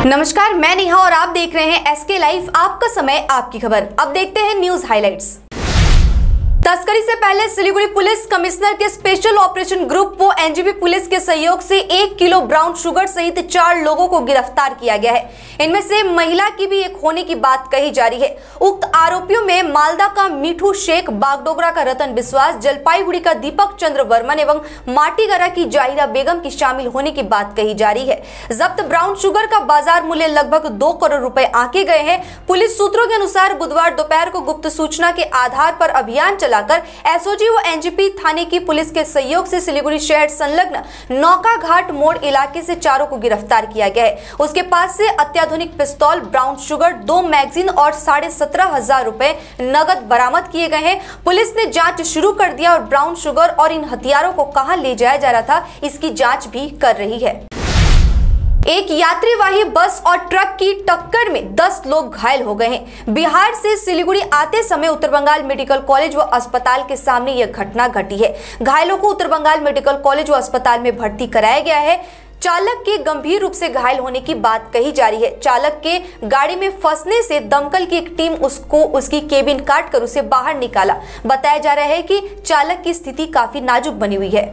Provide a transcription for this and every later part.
नमस्कार, मैं नेहा और आप देख रहे हैं एसके लाइव। आपका समय, आपकी खबर। अब देखते हैं न्यूज हाइलाइट्स। तस्करी से पहले सिलीगुड़ी पुलिस कमिश्नर के स्पेशल ऑपरेशन ग्रुप व एनजीबी पुलिस के सहयोग से 1 किलो ब्राउन शुगर सहित 4 लोगों को गिरफ्तार किया गया है। इनमें से महिला की भी एक होने की बात कही जा रही है। उक्त आरोपियों में मालदा का मीठू शेख, बागडोगरा का रतन विश्वास, जलपाईगुड़ी का दीपक चंद्र वर्मन एवं माटीगरा की जाहिरा बेगम की शामिल होने की बात कही जा रही है। जब्त ब्राउन शुगर का बाजार मूल्य लगभग 2 करोड़ रुपए आंके गए हैं। पुलिस सूत्रों के अनुसार बुधवार दोपहर को गुप्त सूचना के आधार पर अभियान चलाकर एसओजी व एनजीपी थाने की पुलिस के सहयोग से सिलीगुड़ी शहर संलग्न नौका घाट मोड़ इलाके से 4 को गिरफ्तार किया गया है। उसके पास से अत्याधुनिक पिस्तौल, ब्राउन शुगर, 2 मैगजीन और 17,500 रुपए नगद बरामद किए गए हैं। पुलिस ने जांच शुरू कर दिया और ब्राउन शुगर और इन हथियारों को कहां ले जाया जा रहा था, इसकी जांच भी कर रही है। एक यात्रीवाही बस और ट्रक की टक्कर में 10 लोग घायल हो गए हैं। बिहार से सिलीगुड़ी आते समय उत्तर बंगाल मेडिकल कॉलेज व अस्पताल के सामने यह घटना घटी है। घायलों को उत्तर बंगाल मेडिकल कॉलेज व अस्पताल में भर्ती कराया गया है। चालक के गंभीर रूप से घायल होने की बात कही जा रही है। चालक के गाड़ी में फंसने से दमकल की एक टीम उसकी केबिन काटकर उसे बाहर निकाला। बताया जा रहा है कि चालक की स्थिति काफी नाजुक बनी हुई है।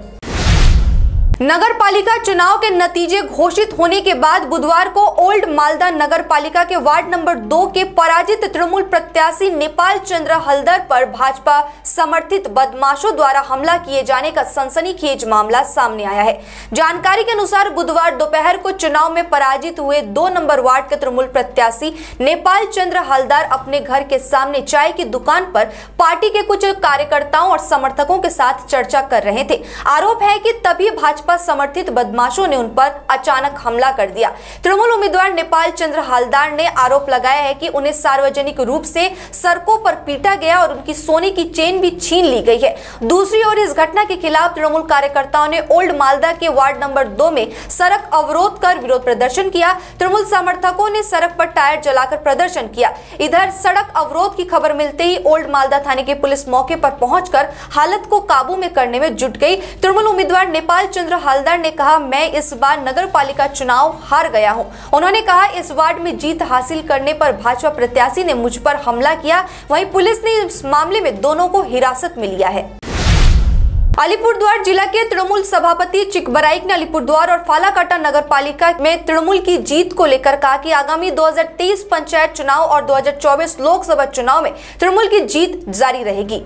नगर पालिका चुनाव के नतीजे घोषित होने के बाद बुधवार को ओल्ड मालदा नगर पालिका के वार्ड नंबर 2 के पराजित तृणमूल प्रत्याशी नेपाल चंद्र हलदर पर भाजपा समर्थित बदमाशों द्वारा हमला किए जाने का सनसनीखेज मामला सामने आया है। जानकारी के अनुसार बुधवार दोपहर को चुनाव में पराजित हुए 2 नंबर वार्ड के तृणमूल प्रत्याशी नेपाल चंद्र हलदर अपने घर के सामने चाय की दुकान पर पार्टी के कुछ कार्यकर्ताओं और समर्थकों के साथ चर्चा कर रहे थे। आरोप है कि तभी भाजपा समर्थित बदमाशों ने उन पर अचानक हमला कर दिया। तृणमूल उम्मीदवार नेपाल चंद्र हलदर ने आरोप लगाया है कि उन्हें सार्वजनिक रूप से सड़कों पर पीटा गया और उनकी सोने की चेन भी छीन ली गई है। दूसरी ओर इस घटना के खिलाफ तृणमूल कार्यकर्ताओं ने ओल्ड मालदा के वार्ड नंबर 2 में सड़क अवरोध कर विरोध प्रदर्शन किया। तृणमूल समर्थकों ने सड़क पर टायर जलाकर प्रदर्शन किया। इधर सड़क अवरोध की खबर मिलते ही ओल्ड मालदा थाने की पुलिस मौके पर पहुंचकर हालत को काबू में करने में जुट गई। तृणमूल उम्मीदवार नेपाल चंद्र हलदर ने कहा, मैं इस बार नगर पालिका चुनाव हार गया हूं। उन्होंने कहा, इस वार्ड में जीत हासिल करने पर भाजपा प्रत्याशी ने मुझ पर हमला किया। वहीं पुलिस ने इस मामले में दोनों को हिरासत में लिया है। अलीपुरद्वार जिला के तृणमूल सभापति चिकबराइक ने अलीपुरद्वार और फालाकाटा नगर पालिका में तृणमूल की जीत को लेकर कहा कि आगामी 2023 पंचायत चुनाव और 2024 लोकसभा चुनाव में तृणमूल की जीत जारी रहेगी।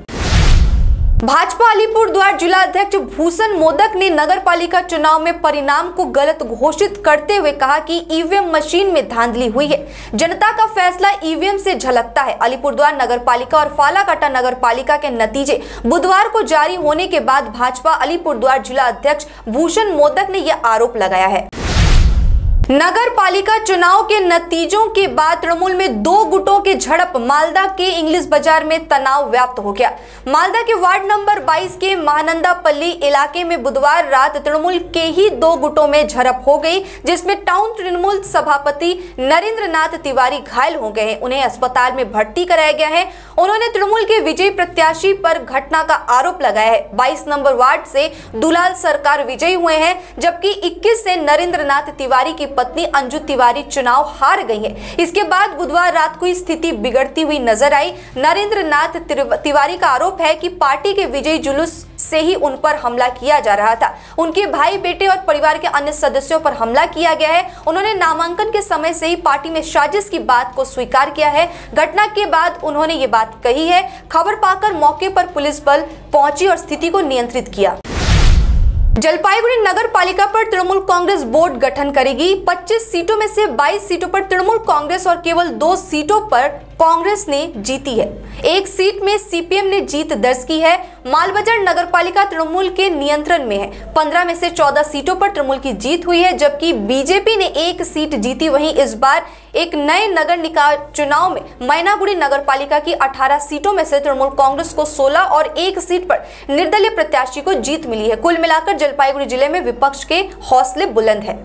भाजपा अलीपुरद्वार जिला अध्यक्ष भूषण मोदक ने नगर पालिका चुनाव में परिणाम को गलत घोषित करते हुए कहा कि ईवीएम मशीन में धांधली हुई है। जनता का फैसला ईवीएम से झलकता है। अलीपुरद्वार नगर पालिका और फालाकाटा नगर पालिका के नतीजे बुधवार को जारी होने के बाद भाजपा अलीपुरद्वार जिला अध्यक्ष भूषण मोदक ने यह आरोप लगाया है। नगर पालिका चुनाव के नतीजों के बाद तृणमूल में 2 गुटों की झड़प। मालदा के इंग्लिश बाजार में तनाव व्याप्त हो गया। मालदा के वार्ड नंबर 22 के महानंदापल्ली इलाके में बुधवार रात तृणमूल के ही 2 गुटों में झड़प हो गई, जिसमें टाउन तृणमूल सभापति नरेंद्र नाथ तिवारी घायल हो गए हैं। उन्हें अस्पताल में भर्ती कराया गया है। उन्होंने तृणमूल के विजयी प्रत्याशी पर घटना का आरोप लगाया है। 22 नंबर वार्ड से दुलाल सरकार विजयी हुए हैं, जबकि 21 से नरेंद्र नाथ तिवारी की पत्नी अंजू तिवारी चुनाव हार गई है। इसके बाद बुधवार रात को स्थिति बिगड़ती हुई नजर आई। नरेंद्र नाथ तिवारी का आरोप है कि पार्टी के विजयी जुलूस से ही उन पर हमला किया जा रहा था। उनके भाई, बेटे और परिवार के अन्य सदस्यों पर हमला किया गया है। उन्होंने नामांकन के समय से ही पार्टी में साजिश की बात को स्वीकार किया है। घटना के बाद उन्होंने ये बात कही है। खबर पाकर मौके पर पुलिस बल पहुंची और स्थिति को नियंत्रित किया। जलपाईगुड़ी नगर पालिका पर तृणमूल कांग्रेस बोर्ड गठन करेगी। 25 सीटों में से 22 सीटों पर तृणमूल कांग्रेस और केवल 2 सीटों पर कांग्रेस ने जीती है। 1 सीट में सीपीएम ने जीत दर्ज की है। मालबाजार नगर पालिका तृणमूल के नियंत्रण में है। 15 में से 14 सीटों पर तृणमूल की जीत हुई है, जबकि बीजेपी ने 1 सीट जीती। वहीं इस बार एक नए नगर निकाय चुनाव में मैनागुड़ी नगर पालिका की 18 सीटों में से तृणमूल कांग्रेस को 16 और 1 सीट पर निर्दलीय प्रत्याशी को जीत मिली है। कुल मिलाकर जलपाईगुड़ी जिले में विपक्ष के हौसले बुलंद है।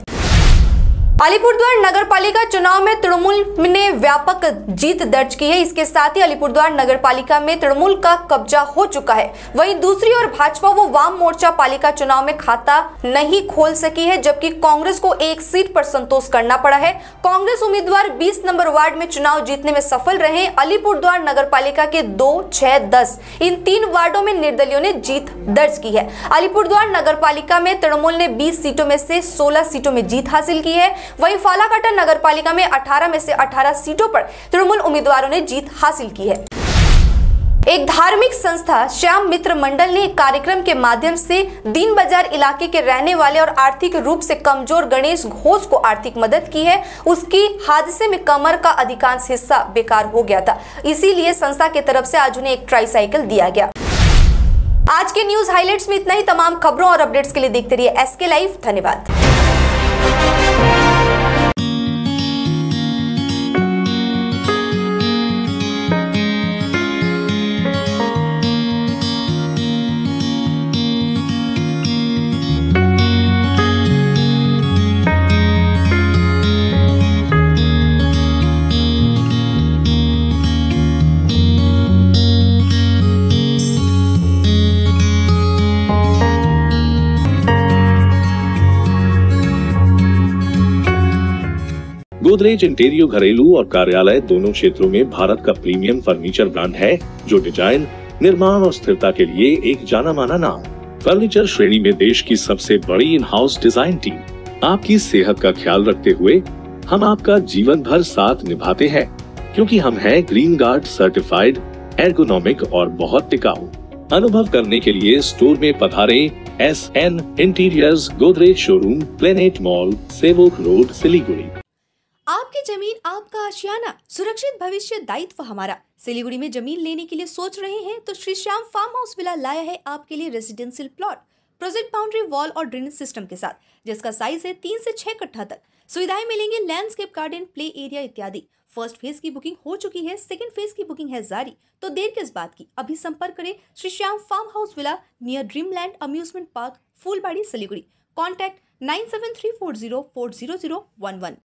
अलीपुरद्वार नगरपालिका चुनाव में तृणमूल ने व्यापक जीत दर्ज की है। इसके साथ ही अलीपुरद्वार नगरपालिका में तृणमूल का कब्जा हो चुका है। वहीं दूसरी ओर भाजपा व वाम मोर्चा पालिका चुनाव में खाता नहीं खोल सकी है, जबकि कांग्रेस को एक सीट पर संतोष करना पड़ा है। कांग्रेस उम्मीदवार 20 नंबर वार्ड में चुनाव जीतने में सफल रहे। अलीपुरद्वार नगरपालिका के 2, 6, 10 इन 3 वार्डों में निर्दलियों ने जीत दर्ज की है। अलीपुरद्वार नगरपालिका में तृणमूल ने 20 सीटों में से 16 सीटों में जीत हासिल की है। वहीं फालाकाटा नगरपालिका में 18 में से 18 सीटों पर तृणमूल उम्मीदवारों ने जीत हासिल की है। एक धार्मिक संस्था श्याम मित्र मंडल ने एक कार्यक्रम के माध्यम से दीन बाजार इलाके के रहने वाले और आर्थिक रूप से कमजोर गणेश घोष को आर्थिक मदद की है। उसकी हादसे में कमर का अधिकांश हिस्सा बेकार हो गया था, इसीलिए संस्था की तरफ से आज उन्हें एक ट्राईसाइकिल दिया गया। आज के न्यूज हाइलाइट्स में इतना ही। तमाम खबरों और अपडेट्स के लिए देखते रहिए एसके लाइव। धन्यवाद। गोदरेज इंटीरियो घरेलू और कार्यालय दोनों क्षेत्रों में भारत का प्रीमियम फर्नीचर ब्रांड है, जो डिजाइन, निर्माण और स्थिरता के लिए एक जाना माना नाम। फर्नीचर श्रेणी में देश की सबसे बड़ी इन हाउस डिजाइन टीम। आपकी सेहत का ख्याल रखते हुए हम आपका जीवन भर साथ निभाते हैं, क्योंकि हम हैं ग्रीन गार्ड सर्टिफाइड, एर्गोनॉमिक और बहुत टिकाऊ। अनुभव करने के लिए स्टोर में पधारे। SN interiors, Godrej showroom, planet mall, Sevoke road, Siliguri. आपकी जमीन आपका आशियाना, सुरक्षित भविष्य दायित्व हमारा। सिलीगुड़ी में जमीन लेने के लिए सोच रहे हैं तो Shri Shyam farm house villa लाया है आपके लिए residential plot, project boundary wall और ड्रेनेज सिस्टम के साथ, जिसका साइज है 3 से 6 कट्ठा तक। सुविधाएं मिलेंगी लैंडस्केप गार्डन, प्ले एरिया इत्यादि। फर्स्ट फेज की बुकिंग हो चुकी है, सेकंड फेज की बुकिंग है जारी। तो देर किस बात की, अभी संपर्क करें Shri Shyam farm house villa near Dreamland amusement park, Phulbari, Siliguri. Contact 9734040011।